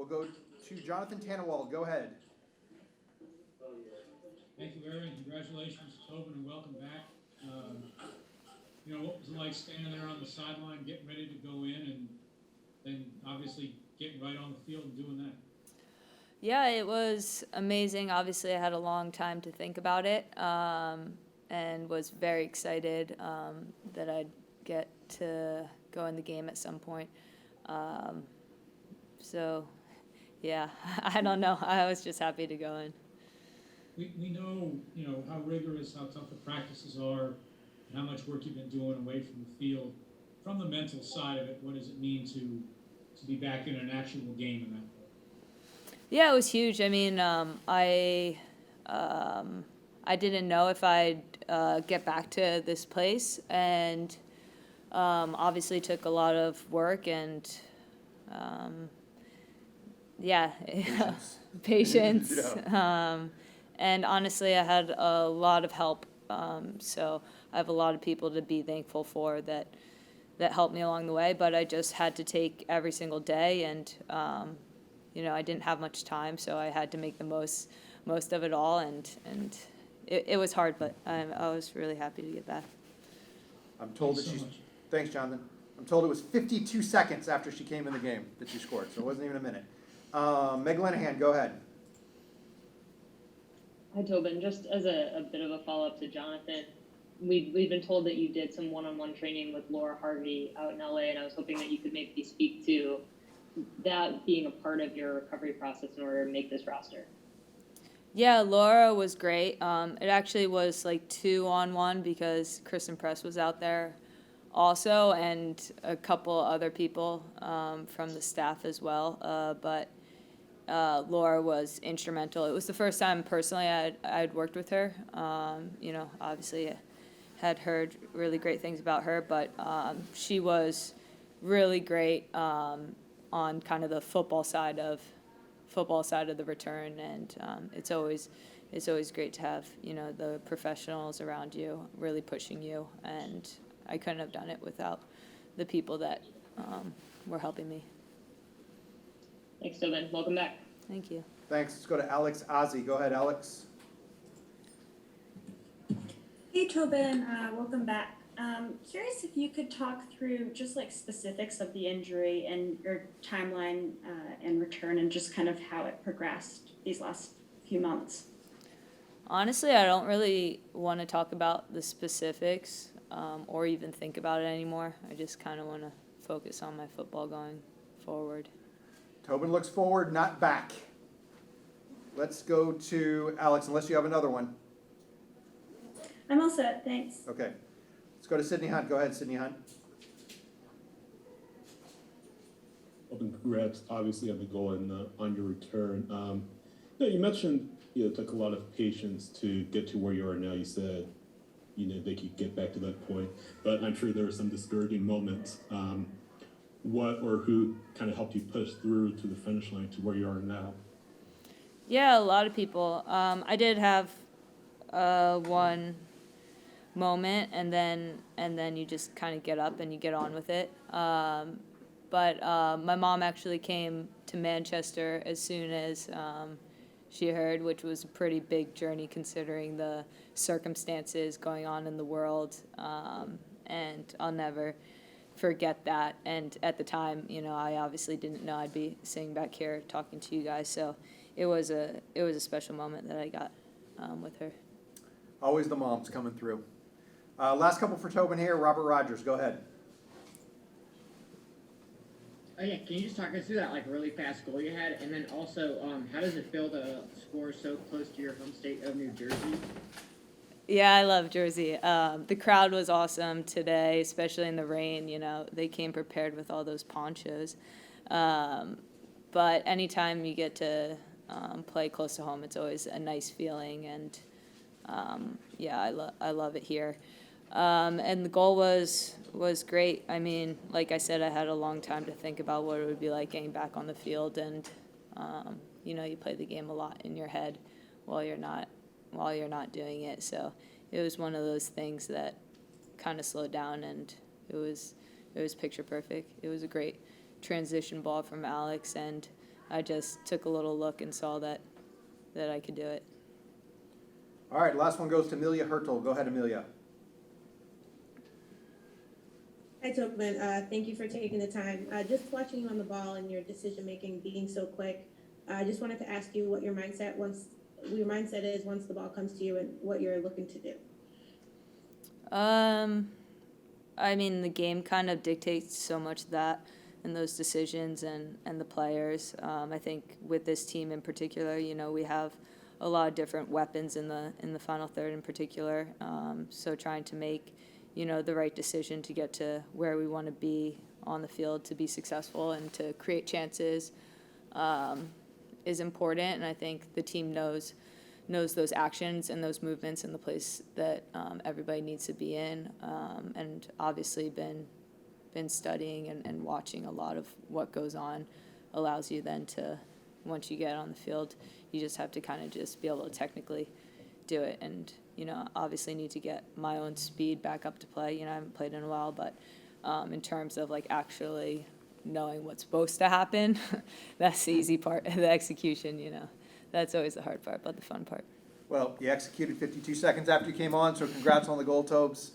We'll go to Jonathan Tannenwald. Go ahead. Thank you, Aaron. Congratulations, Tobin, and welcome back. What was it like standing there on the sideline, getting ready to go in, and then obviously getting right on the field and doing that? Yeah, it was amazing. Obviously, I had a long time to think about it, and was very excited that I'd get to go in the game at some point. So, yeah, I don't know. I was just happy to go in. We know, how rigorous, how tough the practices are, and how much work you've been doing away from the field. From the mental side of it, what does it mean to be back in an actual game in that way? Yeah, it was huge. I mean, I didn't know if I'd get back to this place, and obviously took a lot of work and yeah, patience. Yeah. And honestly, I had a lot of help. So I have a lot of people to be thankful for that helped me along the way. But I just had to take every single day, and I didn't have much time, so I had to make the most of it all. And it was hard, but I was really happy to get back. I'm told that she's. Thanks, Jonathan. I'm told it was 52 seconds after she came in the game that she scored, so it wasn't even a minute. Meg Linehan, go ahead. Hi, Tobin. Just as a bit of a follow-up to Jonathan, we've been told that you did some one-on-one training with Laura Harvey out in LA, and I was hoping that you could maybe speak to that being a part of your recovery process in order to make this roster. Yeah, Laura was great. It actually was like 2-on-1 because Kristen Press was out there also, and a couple other people from the staff as well. But Laura was instrumental. It was the first time personally I'd worked with her. Obviously had heard really great things about her, but she was really great on kind of the football side of the return, and it's always great to have the professionals around you really pushing you, and I couldn't have done it without the people that were helping me. Thanks, Tobin. Welcome back. Thank you. Thanks. Let's go to Alex Ozzie. Go ahead, Alex. Hey, Tobin. Welcome back. Curious if you could talk through just like specifics of the injury and your timeline and return, and just kind of how it progressed these last few months. Honestly, I don't really want to talk about the specifics or even think about it anymore. I just kind of want to focus on my football going forward. Tobin looks forward, not back. Let's go to Alex, unless you have another one. I'm all set. Thanks. Okay. Let's go to Sydney Hunt. Go ahead, Sydney Hunt. Congrats, obviously, on the goal and on your return. You mentioned it took a lot of patience to get to where you are now. You said they could get back to that point, but I'm sure there were some discouraging moments. What or who kind of helped you push through to the finish line to where you are now? Yeah, a lot of people. I did have one moment, and then you just kind of get up and you get on with it. But my mom actually came to Manchester as soon as she heard, which was a pretty big journey considering the circumstances going on in the world. And I'll never forget that. And at the time, I obviously didn't know I'd be sitting back here talking to you guys. So it was a special moment that I got with her. Always the moms coming through. Last couple for Tobin here. Robert Rogers, go ahead. Oh yeah, can you just talk us through that really fast goal you had, and then also how does it feel to score so close to your home state of New Jersey? Yeah, I love Jersey. The crowd was awesome today, especially in the rain. They came prepared with all those ponchos. But anytime you get to play close to home, it's always a nice feeling, and I love it here. And the goal was great. I mean, like I said, I had a long time to think about what it would be like getting back on the field, and you play the game a lot in your head while you're not doing it. So it was one of those things that kind of slowed down, and it was picture perfect. It was a great transition ball from Alex, and I just took a little look and saw that I could do it. All right, last one goes to Amelia Hertel. Go ahead, Amelia. Hi, Tobin. Thank you for taking the time. Just watching you on the ball and your decision making being so quick. I just wanted to ask you what your mindset is once the ball comes to you and what you're looking to do. I mean, the game kind of dictates so much of that and those decisions and the players. I think with this team in particular, you know, we have a lot of different weapons in the final third in particular. So trying to make, you know, the right decision to get to where we want to be on the field to be successful and to create chances is important. And I think the team knows those actions and those movements and the place that everybody needs to be in, and obviously been studying and watching a lot of what goes on allows you then to, once you get on the field, you just have to kind of just be able to technically do it. And, you know, obviously need to get my own speed back up to play. You know, I haven't played in a while, but in terms of like actually knowing what's supposed to happen, that's the easy part, the execution, you know. That's always the hard part, but the fun part. Well, you executed 52 seconds after you came on, so congrats on the goal, Tobes.